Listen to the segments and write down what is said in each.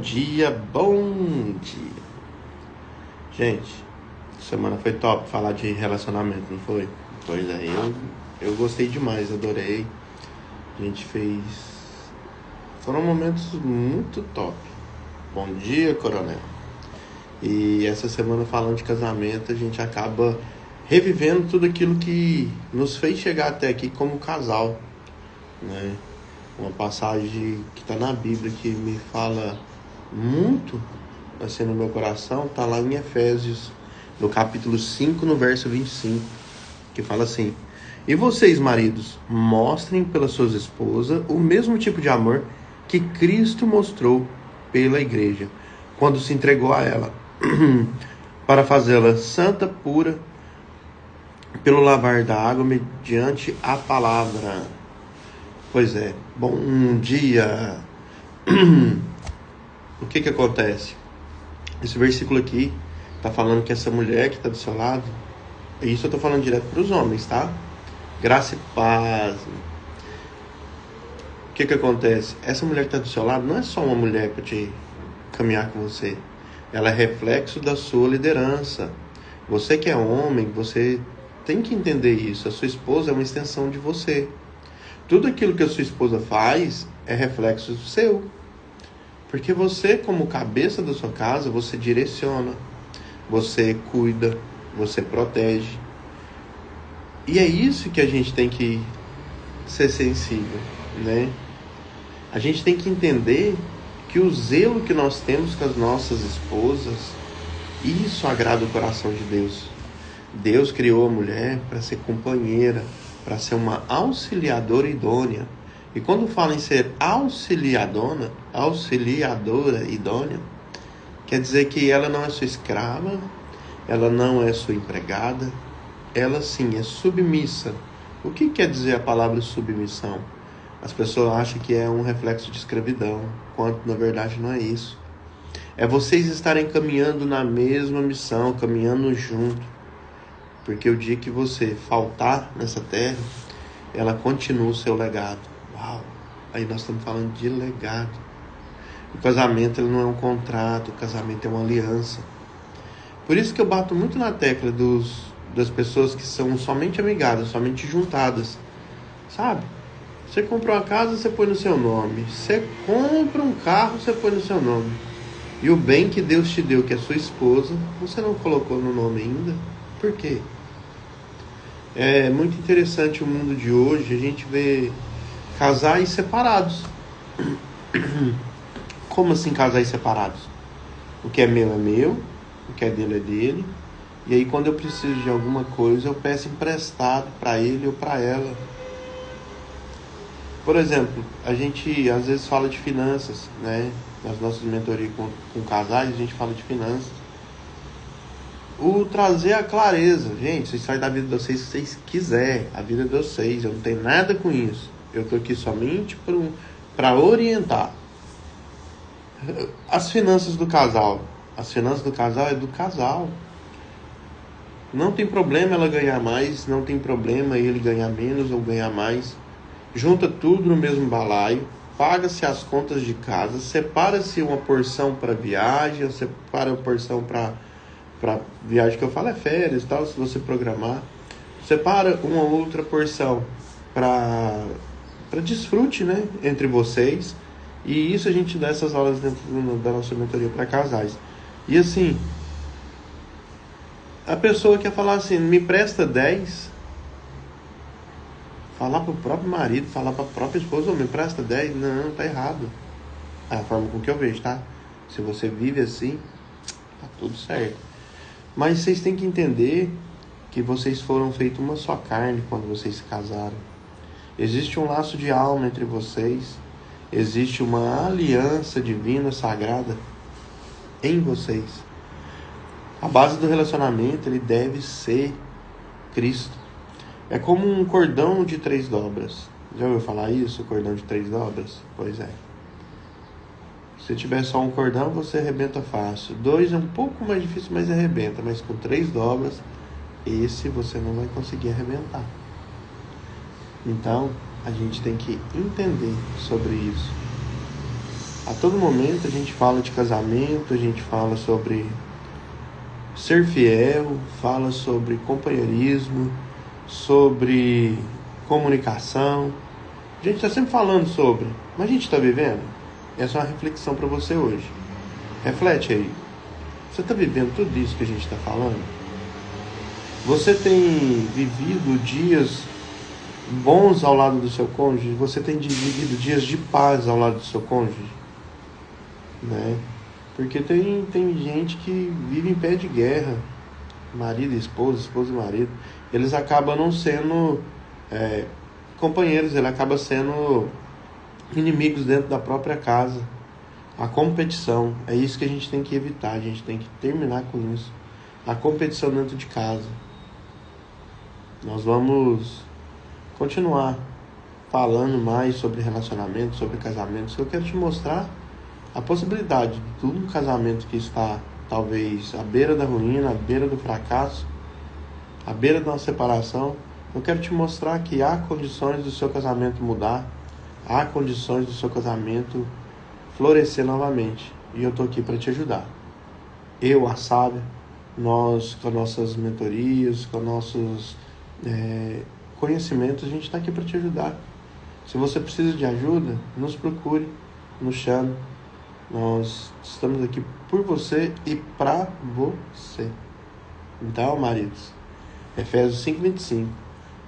dia, bom dia. Gente, semana foi top falar de relacionamento, não foi? Pois é, eu gostei demais, adorei. A gente fez... Foram momentos muito top. Bom dia, coronel. E essa semana falando de casamento, a gente acaba revivendo tudo aquilo que nos fez chegar até aqui como casal, né? Uma passagem que está na Bíblia que me fala muito assim no meu coração, está lá em Efésios, no capítulo 5, no verso 25, que fala assim: e vocês, maridos, mostrem pelas suas esposas o mesmo tipo de amor que Cristo mostrou pela igreja, quando se entregou a ela, para fazê-la santa, pura, pelo lavar da água mediante a palavra. Pois é, bom dia. O que acontece? Esse versículo aqui está falando que essa mulher que está do seu lado, e isso eu estou falando direto para os homens, tá? Graça e paz. O que acontece? Essa mulher que está do seu lado não é só uma mulher para te caminhar com você. Ela é reflexo da sua liderança. Você que é homem, você tem que entender isso. A sua esposa é uma extensão de você. Tudo aquilo que a sua esposa faz é reflexo seu. Porque você, como cabeça da sua casa, você direciona, você cuida, você protege. E é isso que a gente tem que ser sensível, né? A gente tem que entender que o zelo que nós temos com as nossas esposas, isso agrada o coração de Deus. Deus criou a mulher para ser companheira, para ser uma auxiliadora idônea. E quando fala em ser auxiliadora idônea, quer dizer que ela não é sua escrava, ela não é sua empregada, ela sim é submissa. O que quer dizer a palavra submissão? As pessoas acham que é um reflexo de escravidão, quando na verdade não é isso. É vocês estarem caminhando na mesma missão, caminhando junto. Porque o dia que você faltar nessa terra, ela continua o seu legado. Uau! Aí nós estamos falando de legado. O casamento ele não é um contrato, o casamento é uma aliança. Por isso que eu bato muito na tecla das pessoas que são somente amigadas, somente juntadas. Sabe? Você comprou uma casa, você põe no seu nome. Você compra um carro, você põe no seu nome. E o bem que Deus te deu, que é sua esposa, você não colocou no nome ainda? Por quê? É muito interessante o mundo de hoje, a gente vê casais separados. Como assim casais separados? O que é meu, o que é dele. E aí quando eu preciso de alguma coisa, eu peço emprestado para ele ou para ela. Por exemplo, a gente às vezes fala de finanças, né? Nas nossas mentorias com casais, a gente fala de finanças. O trazer a clareza. Gente, vocês saem da vida de vocês se vocês quiserem. A vida é de vocês, eu não tenho nada com isso. Eu estou aqui somente para orientar. As finanças do casal. As finanças do casal é do casal. Não tem problema ela ganhar mais, não tem problema ele ganhar menos ou ganhar mais. Junta tudo no mesmo balaio, paga-se as contas de casa, separa-se uma porção para viagem, separa a porção para viagem, que eu falo é férias e tal, se você programar. Separa uma outra porção para desfrute, né, entre vocês. E isso a gente dá essas aulas dentro da nossa mentoria para casais. E assim, a pessoa quer falar assim, me empresta 10. Falar para o próprio marido, falar para a própria esposa, me empresta 10. Não, tá errado. É a forma com que eu vejo, tá? Se você vive assim, tá tudo certo. Mas vocês têm que entender que vocês foram feitos uma só carne quando vocês se casaram. Existe um laço de alma entre vocês. Existe uma aliança divina, sagrada em vocês. A base do relacionamento, ele deve ser Cristo. É como um cordão de 3 dobras. Já ouviu falar isso? Cordão de 3 dobras? Pois é. Se tiver só um cordão, você arrebenta fácil. 2 é um pouco mais difícil, mas arrebenta. Mas com 3 dobras, esse você não vai conseguir arrebentar. Então, a gente tem que entender sobre isso. A todo momento a gente fala de casamento, a gente fala sobre ser fiel, fala sobre companheirismo, sobre comunicação. A gente está sempre falando sobre, mas a gente está vivendo? Essa é uma reflexão para você hoje. Reflete aí. Você está vivendo tudo isso que a gente está falando? Você tem vivido dias bons ao lado do seu cônjuge? Você tem vivido dias de paz ao lado do seu cônjuge? Né? Porque tem gente que vive em pé de guerra, marido e esposa, esposa e marido. Eles acabam não sendo companheiros, ele acaba sendo inimigos dentro da própria casa. A competição, é isso que a gente tem que evitar, a gente tem que terminar com isso. A competição dentro de casa. Nós vamos continuar falando mais sobre relacionamento, sobre casamentos. Eu quero te mostrar a possibilidade de um casamento que está talvez à beira da ruína, à beira do fracasso, à beira de uma separação. Eu quero te mostrar que há condições do seu casamento mudar, há condições do seu casamento florescer novamente. E eu estou aqui para te ajudar. Eu, a Sábia, nós com nossas mentorias, com nossos conhecimentos, a gente está aqui para te ajudar. Se você precisa de ajuda, nos procure, nos chame. Nós estamos aqui por você e para você. Então, maridos, Efésios 5:25.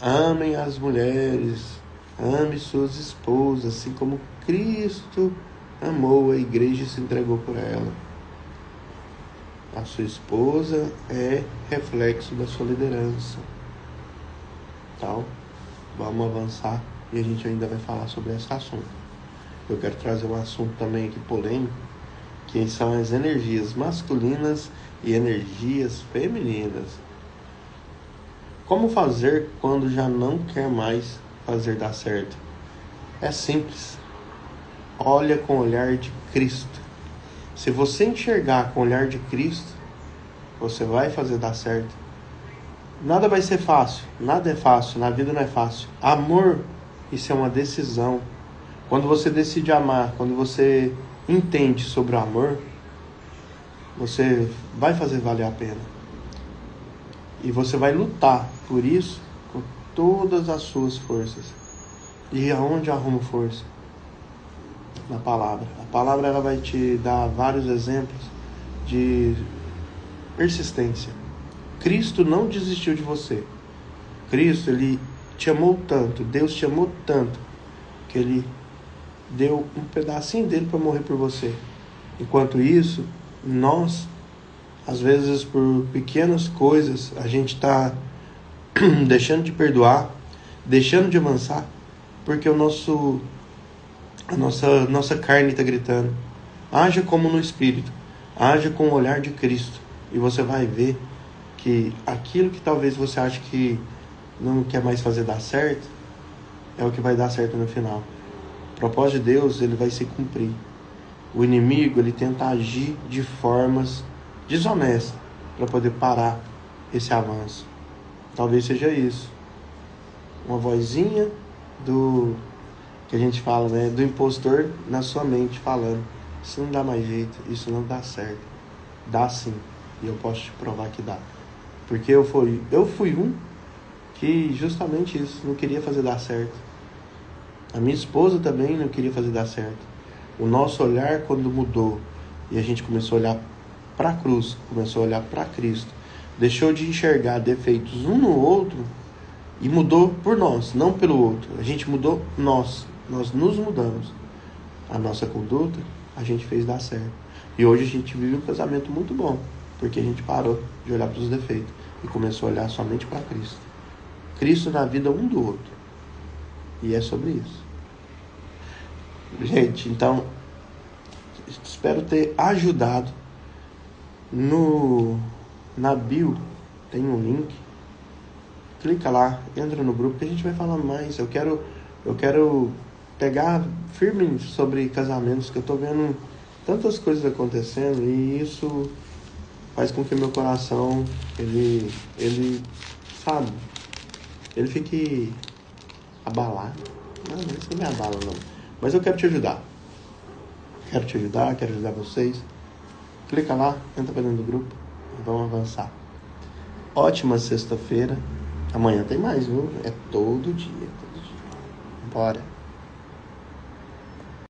Amem as mulheres, ame suas esposas, assim como Cristo amou a igreja e se entregou por ela. A sua esposa é reflexo da sua liderança. Então, vamos avançar e a gente ainda vai falar sobre esse assunto. Eu quero trazer um assunto também aqui polêmico, que são as energias masculinas e energias femininas. Como fazer quando já não quer mais fazer dar certo? É simples. Olha com o olhar de Cristo. Se você enxergar com o olhar de Cristo, você vai fazer dar certo. Nada vai ser fácil. Nada é fácil. Na vida não é fácil. Amor, isso é uma decisão. Quando você decide amar, quando você entende sobre o amor, você vai fazer valer a pena. E você vai lutar por isso com todas as suas forças. E aonde arrumo força? Na palavra. A palavra ela vai te dar vários exemplos de persistência. Cristo não desistiu de você. Cristo, ele te amou tanto, Deus te amou tanto, que ele deu um pedacinho dele para morrer por você. Enquanto isso, nós, às vezes por pequenas coisas, a gente está deixando de perdoar, deixando de avançar, porque a nossa carne está gritando. Haja como no Espírito, haja com o olhar de Cristo, e você vai ver que aquilo que talvez você ache que não quer mais fazer dar certo, é o que vai dar certo no final. O propósito de Deus, ele vai se cumprir. O inimigo, ele tenta agir de formas desonestas para poder parar esse avanço. Talvez seja isso. Uma vozinha que a gente fala, né, do impostor na sua mente falando: isso não dá mais jeito, isso não dá certo. Dá sim, e eu posso te provar que dá. Porque eu fui um que justamente isso, não queria fazer dar certo. A minha esposa também não queria fazer dar certo. O nosso olhar, quando mudou e a gente começou a olhar para a cruz, começou a olhar para Cristo, deixou de enxergar defeitos um no outro e mudou por nós, não pelo outro. A gente mudou nós nos mudamos. A nossa conduta, a gente fez dar certo. E hoje a gente vive um casamento muito bom, porque a gente parou de olhar para os defeitos e começou a olhar somente para Cristo. Cristo na vida um do outro. E é sobre isso. Gente, então, espero ter ajudado. Na bio tem um link. Clica lá, entra no grupo que a gente vai falar mais. Eu quero pegar firme sobre casamentos, que eu tô vendo tantas coisas acontecendo e isso faz com que meu coração, ele sabe, ele fique abalado. Não, isso não me abala não. Mas eu quero te ajudar. Quero te ajudar, quero ajudar vocês. Clica lá, entra pra dentro do grupo e vamos avançar. Ótima sexta-feira. Amanhã tem mais, viu? É todo dia, todo dia. Bora.